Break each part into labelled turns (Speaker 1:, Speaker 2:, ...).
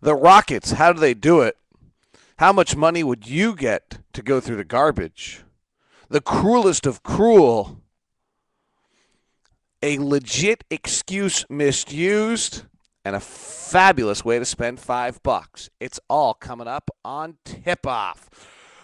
Speaker 1: The Rockets, how do they do it? How much money would you get to go through the garbage? The cruelest of cruel, a legit excuse misused, and a fabulous way to spend $5. It's all coming up on Tip Off.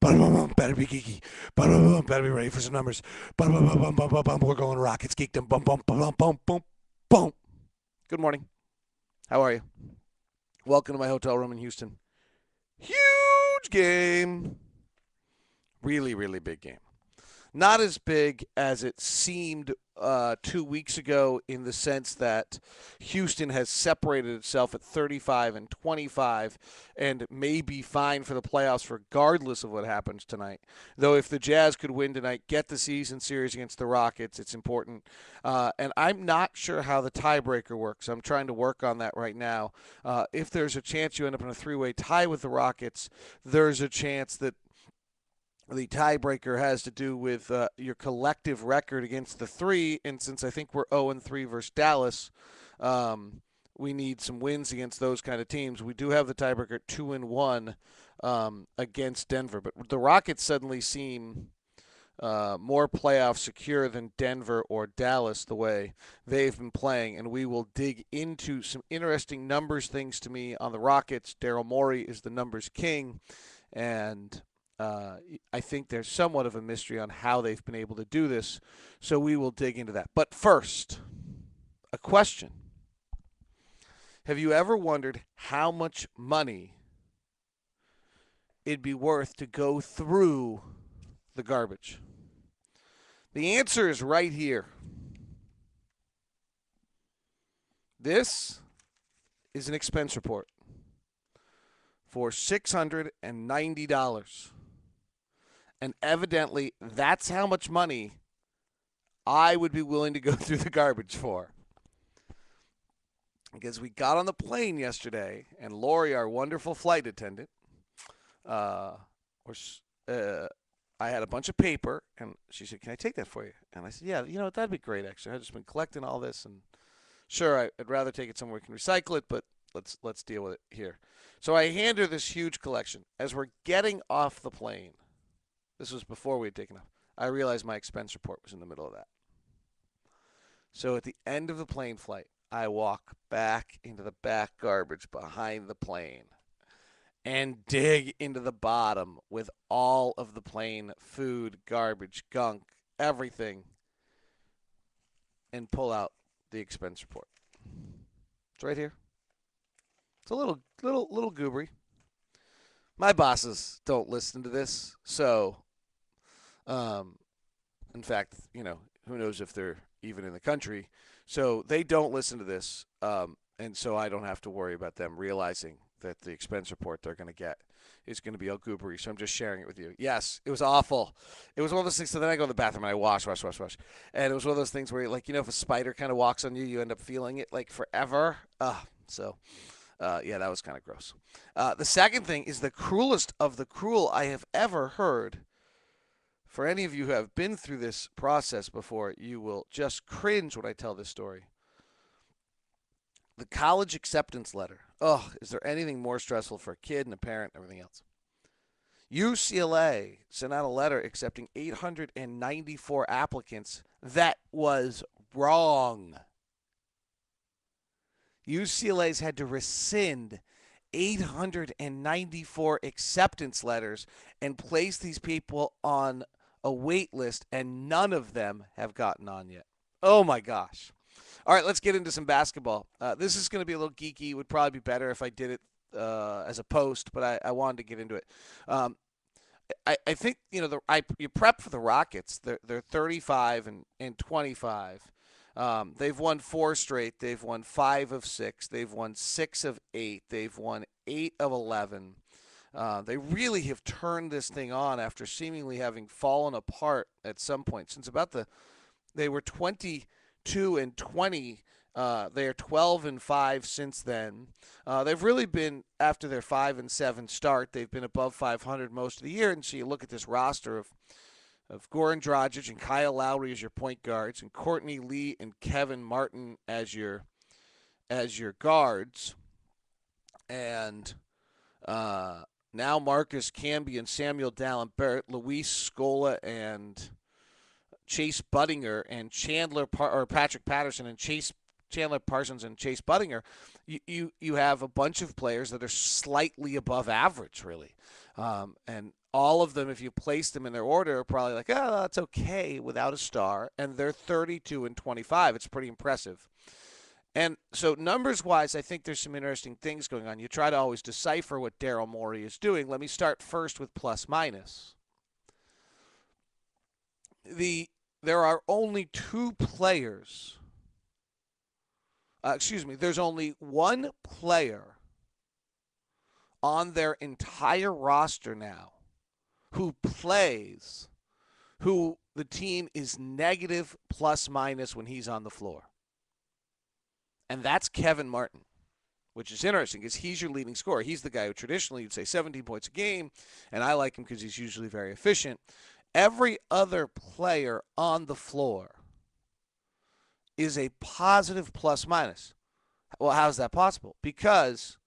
Speaker 1: Better be geeky. Better be ready for some numbers. We're going Rockets geekdom. Boom. Good morning. How are you? Welcome to my hotel room in Houston. Huge game. Really, really big game. Not as big as it seemed 2 weeks ago in the sense that Houston has separated itself at 35 and 25 and may be fine for the playoffs regardless of what happens tonight. Though if the Jazz could win tonight, get the season series against the Rockets, it's important. And I'm not sure how the tiebreaker works. I'm trying to work on that right now. If there's a chance you end up in a three-way tie with the Rockets, there's a chance that the tiebreaker has to do with your collective record against the three. And since I think we're 0-3 versus Dallas, we need some wins against those kind of teams. We do have the tiebreaker at 2-1 against Denver, but the Rockets suddenly seem more playoff secure than Denver or Dallas the way they've been playing. And we will dig into some interesting numbers things to me on the Rockets. Daryl Morey is the numbers king, and I think there's somewhat of a mystery on how they've been able to do this, so we will dig into that. But first, a question. Have you ever wondered how much money it'd be worth to go through the garbage? The answer is right here. This is an expense report for $690. And evidently, that's how much money I would be willing to go through the garbage for. Because we got on the plane yesterday, and Lori, our wonderful flight attendant, was, I had a bunch of paper, and she said, "Can I take that for you?" And I said, "Yeah, that'd be great. Actually, I've just been collecting all this, and sure, I'd rather take it somewhere we can recycle it, but let's deal with it here." So I hand her this huge collection. As we're getting off the plane, this was before we had taken off, I realized my expense report was in the middle of that. So at the end of the plane flight, I walk back into the back garbage behind the plane and dig into the bottom with all of the plane food, garbage, gunk, everything, and pull out the expense report. It's right here. It's a little goobery. My bosses don't listen to this, so um, in fact, who knows if they're even in the country. So they don't listen to this, and so I don't have to worry about them realizing that the expense report they're going to get is going to be all goobery. So I'm just sharing it with you. Yes, it was awful. It was one of those things. So then I go to the bathroom and I wash, and it was one of those things where, like, if a spider kind of walks on you, you end up feeling it like forever. Yeah, that was kind of gross. The second thing is the cruelest of the cruel I have ever heard. For any of you who have been through this process before, you will just cringe when I tell this story. The college acceptance letter. Oh, is there anything more stressful for a kid and a parent and everything else? UCLA sent out a letter accepting 894 applicants. That was wrong. UCLA's had to rescind 894 acceptance letters and place these people on a wait list, and none of them have gotten on yet. Oh my gosh. All right, let's get into some basketball. This is going to be a little geeky. It would probably be better if I did it as a post, but I wanted to get into it. I think you prep for the Rockets. They're 35 and 25. They've won four straight. They've won 5 of 6. They've won 6 of 8. They've won 8 of 11. They really have turned this thing on after seemingly having fallen apart at some point. They were 22 and 20. They are 12 and 5 since then. They've really been, after their 5-7 start, they've been above 500 most of the year. And so you look at this roster of Goran Dragic and Kyle Lowry as your point guards, and Courtney Lee and Kevin Martin as your guards. And now Marcus Camby and Samuel Dallenberg, Luis Scola and Chase Budinger and or Patrick Patterson and Chandler Parsons and Chase Budinger, you have a bunch of players that are slightly above average, really. And all of them, if you place them in their order, are probably like, oh, that's okay without a star. And they're 32 and 25. It's pretty impressive. And so, numbers wise, I think there's some interesting things going on. You try to always decipher what Daryl Morey is doing. Let me start first with plus minus. There are only two players. There's only one player on their entire roster now who plays, who the team is negative plus minus when he's on the floor. And that's Kevin Martin, which is interesting because he's your leading scorer. He's the guy who traditionally you'd say 17 points a game, and I like him because he's usually very efficient. Every other player on the floor is a positive plus minus. Well, how is that possible? Because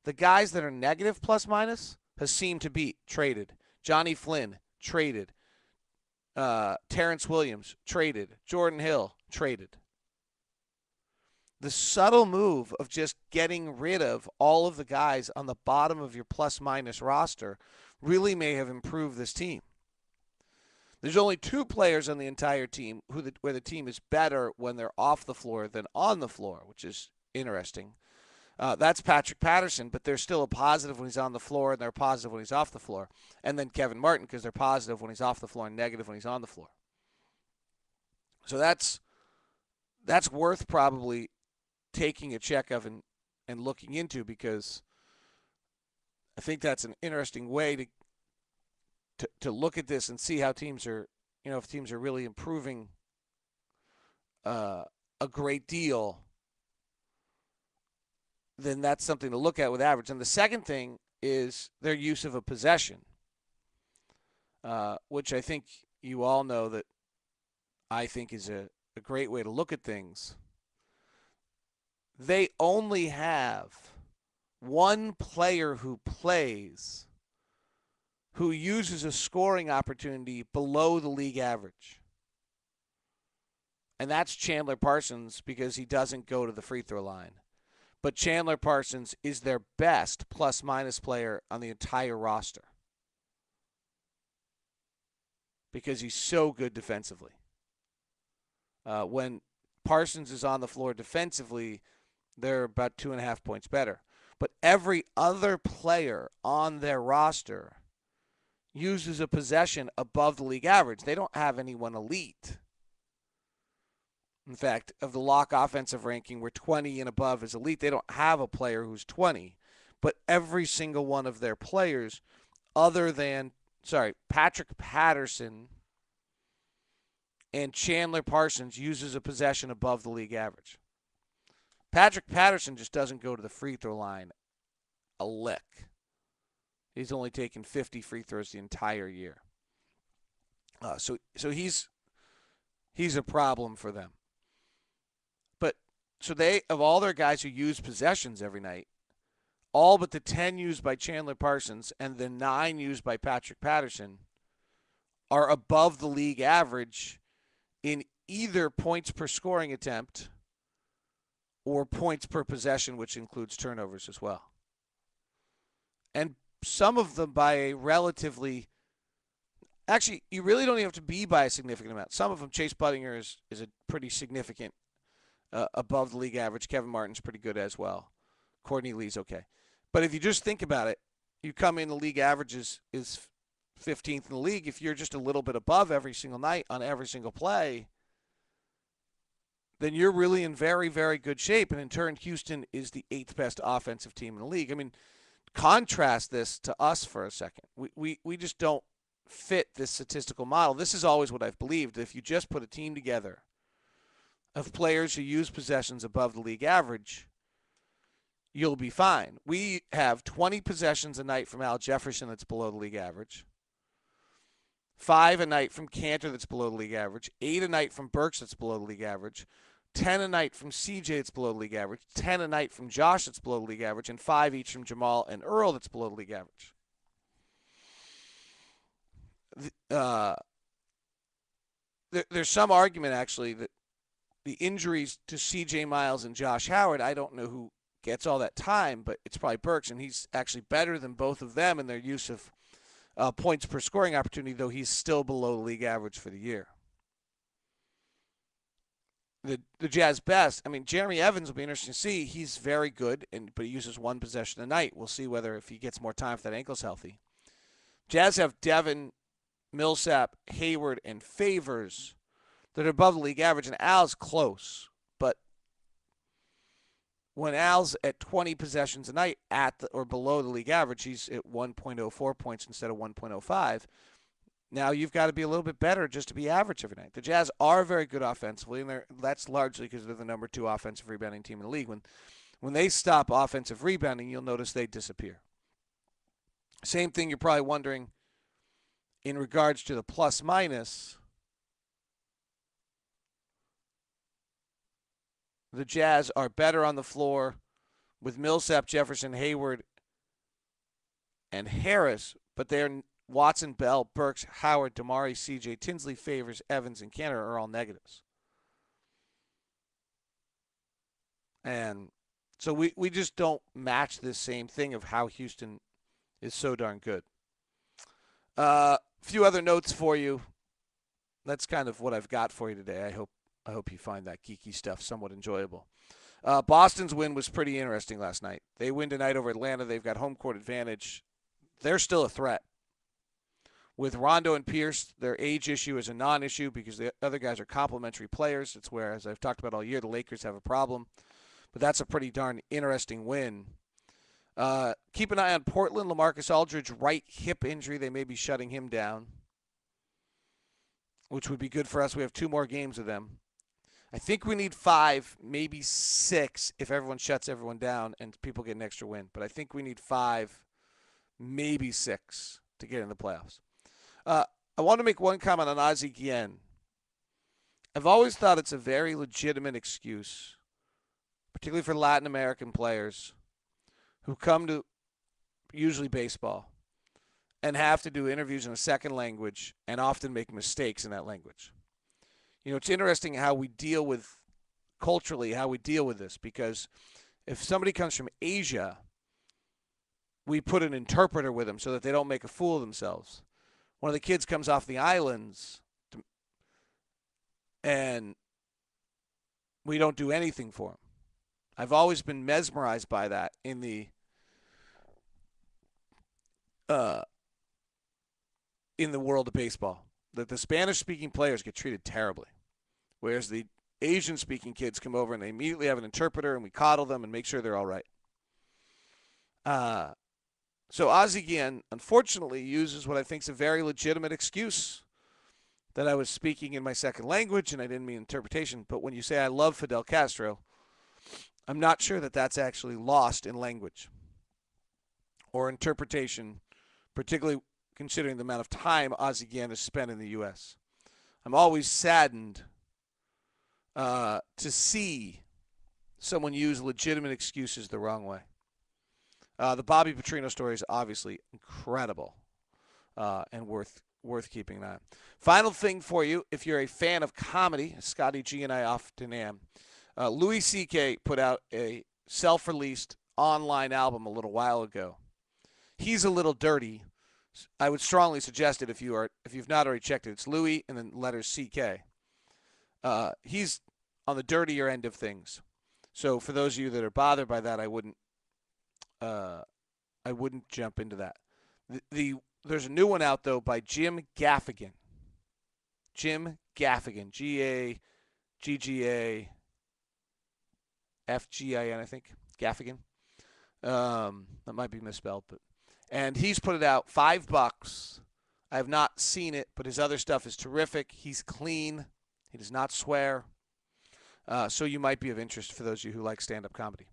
Speaker 1: the guys that are negative plus minus has seemed to be traded. Johnny Flynn, traded. Terrence Williams, traded. Jordan Hill, traded. The subtle move of just getting rid of all of the guys on the bottom of your plus minus roster really may have improved this team. There's only two players on the entire team where the team is better when they're off the floor than on the floor, which is interesting. That's Patrick Patterson, but they're still a positive when he's on the floor, and they're positive when he's off the floor. And then Kevin Martin, because they're positive when he's off the floor and negative when he's on the floor. So that's worth probably taking a check of and looking into, because I think that's an interesting way to look at this and see how teams are, if teams are really improving a great deal, then that's something to look at with average. And the second thing is their use of a possession, which I think you all know that I think is a great way to look at things. They only have one player who plays who uses a scoring opportunity below the league average. And that's Chandler Parsons, because he doesn't go to the free throw line. But Chandler Parsons is their best plus-minus player on the entire roster because he's so good defensively. When Parsons is on the floor defensively, they're about 2.5 points better. But every other player on their roster uses a possession above the league average. They don't have anyone elite. In fact, of the lock offensive ranking, where 20 and above is elite, they don't have a player who's 20. But every single one of their players, Patrick Patterson and Chandler Parsons, uses a possession above the league average. Patrick Patterson just doesn't go to the free throw line a lick. He's only taken 50 free throws the entire year. So he's a problem for them. But so they, of all their guys who use possessions every night, all but the 10 used by Chandler Parsons and the 9 used by Patrick Patterson are above the league average in either points per scoring attempt or points per possession, which includes turnovers as well. And some of them by a relatively – actually, you really don't even have to be by a significant amount. Some of them, Chase Budinger is a pretty significant above the league average. Kevin Martin's pretty good as well. Courtney Lee's okay. But if you just think about it, you come in, the league average is 15th in the league. If you're just a little bit above every single night on every single play, then you're really in very, very good shape. And in turn, Houston is the 8th best offensive team in the league. I mean, contrast this to us for a second. We just don't fit this statistical model. This is always what I've believed. If you just put a team together of players who use possessions above the league average, you'll be fine. We have 20 possessions a night from Al Jefferson that's below the league average, 5 a night from Cantor that's below the league average, 8 a night from Burks that's below the league average, 10 a night from CJ that's below the league average, 10 a night from Josh that's below the league average, and 5 each from Jamal and Earl that's below the league average. There's some argument, actually, that the injuries to CJ Miles and Josh Howard, I don't know who gets all that time, but it's probably Burks, and he's actually better than both of them in their use of points per scoring opportunity, though he's still below the league average for the year. The Jazz best, I mean, Jeremy Evans will be interesting to see. He's very good, but he uses one possession a night. We'll see whether if he gets more time if that ankle's healthy. Jazz have Devin, Millsap, Hayward, and Favors that are above the league average, and Al's close. But when Al's at 20 possessions a night or below the league average, he's at 1.04 points instead of 1.05. Now you've got to be a little bit better just to be average every night. The Jazz are very good offensively, and that's largely because they're the number 2 offensive rebounding team in the league. When they stop offensive rebounding, you'll notice they disappear. Same thing you're probably wondering in regards to the plus-minus. The Jazz are better on the floor with Millsap, Jefferson, Hayward, and Harris, but they're Watson, Bell, Burks, Howard, Damari, CJ, Tinsley, Favors, Evans, and Kanter are all negatives. And so we just don't match this same thing of how Houston is so darn good. A few other notes for you. That's kind of what I've got for you today. I hope you find that geeky stuff somewhat enjoyable. Boston's win was pretty interesting last night. They win tonight over Atlanta. They've got home court advantage. They're still a threat. With Rondo and Pierce, their age issue is a non-issue because the other guys are complementary players. It's where, as I've talked about all year, the Lakers have a problem. But that's a pretty darn interesting win. Keep an eye on Portland. LaMarcus Aldridge, right hip injury. They may be shutting him down, which would be good for us. We have 2 more games of them. I think we need 5, maybe 6 if everyone shuts everyone down and people get an extra win. But I think we need 5, maybe 6 to get in the playoffs. I want to make one comment on Ozzie Guillen. I've always thought it's a very legitimate excuse, particularly for Latin American players who come to usually baseball and have to do interviews in a second language and often make mistakes in that language. You know, it's interesting how we deal with, culturally, how we deal with this, because if somebody comes from Asia, we put an interpreter with them so that they don't make a fool of themselves. One of the kids comes off the islands and we don't do anything for him. I've always been mesmerized by that in the world of baseball. That the Spanish-speaking players get treated terribly, whereas the Asian-speaking kids come over and they immediately have an interpreter and we coddle them and make sure they're all right. So Ozzie Guillen, unfortunately, uses what I think is a very legitimate excuse that I was speaking in my second language and I didn't mean interpretation. But when you say I love Fidel Castro, I'm not sure that that's actually lost in language or interpretation, particularly considering the amount of time Ozzie Guillen has spent in the U.S. I'm always saddened to see someone use legitimate excuses the wrong way. The Bobby Petrino story is obviously incredible and worth keeping an eye on. Final thing for you, if you're a fan of comedy, Scotty G and I often am, Louis C.K. put out a self-released online album a little while ago. He's a Little Dirty. I would strongly suggest it if you've not already checked it. It's Louis and then letters C.K. He's on the dirtier end of things. So for those of you that are bothered by that, I wouldn't jump into that. There's a new one out though by Jim Gaffigan. Jim Gaffigan, Gaggafgin, I think. Gaffigan. That might be misspelled, and he's put it out $5. I have not seen it, but his other stuff is terrific. He's clean. He does not swear. So you might be of interest for those of you who like stand-up comedy.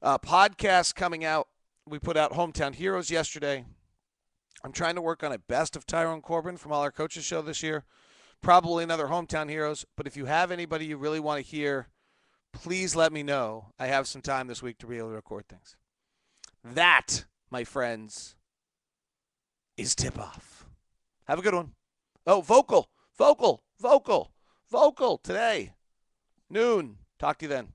Speaker 1: Podcasts coming out. We put out Hometown Heroes yesterday. I'm trying to work on a best of Tyrone Corbin from All Our Coaches show this year. Probably another Hometown Heroes. But if you have anybody you really want to hear please let me know. I have some time this week to be able to record things. That, my friends, is tip off. Have a good one. Oh, vocal today. Noon. Talk to you then.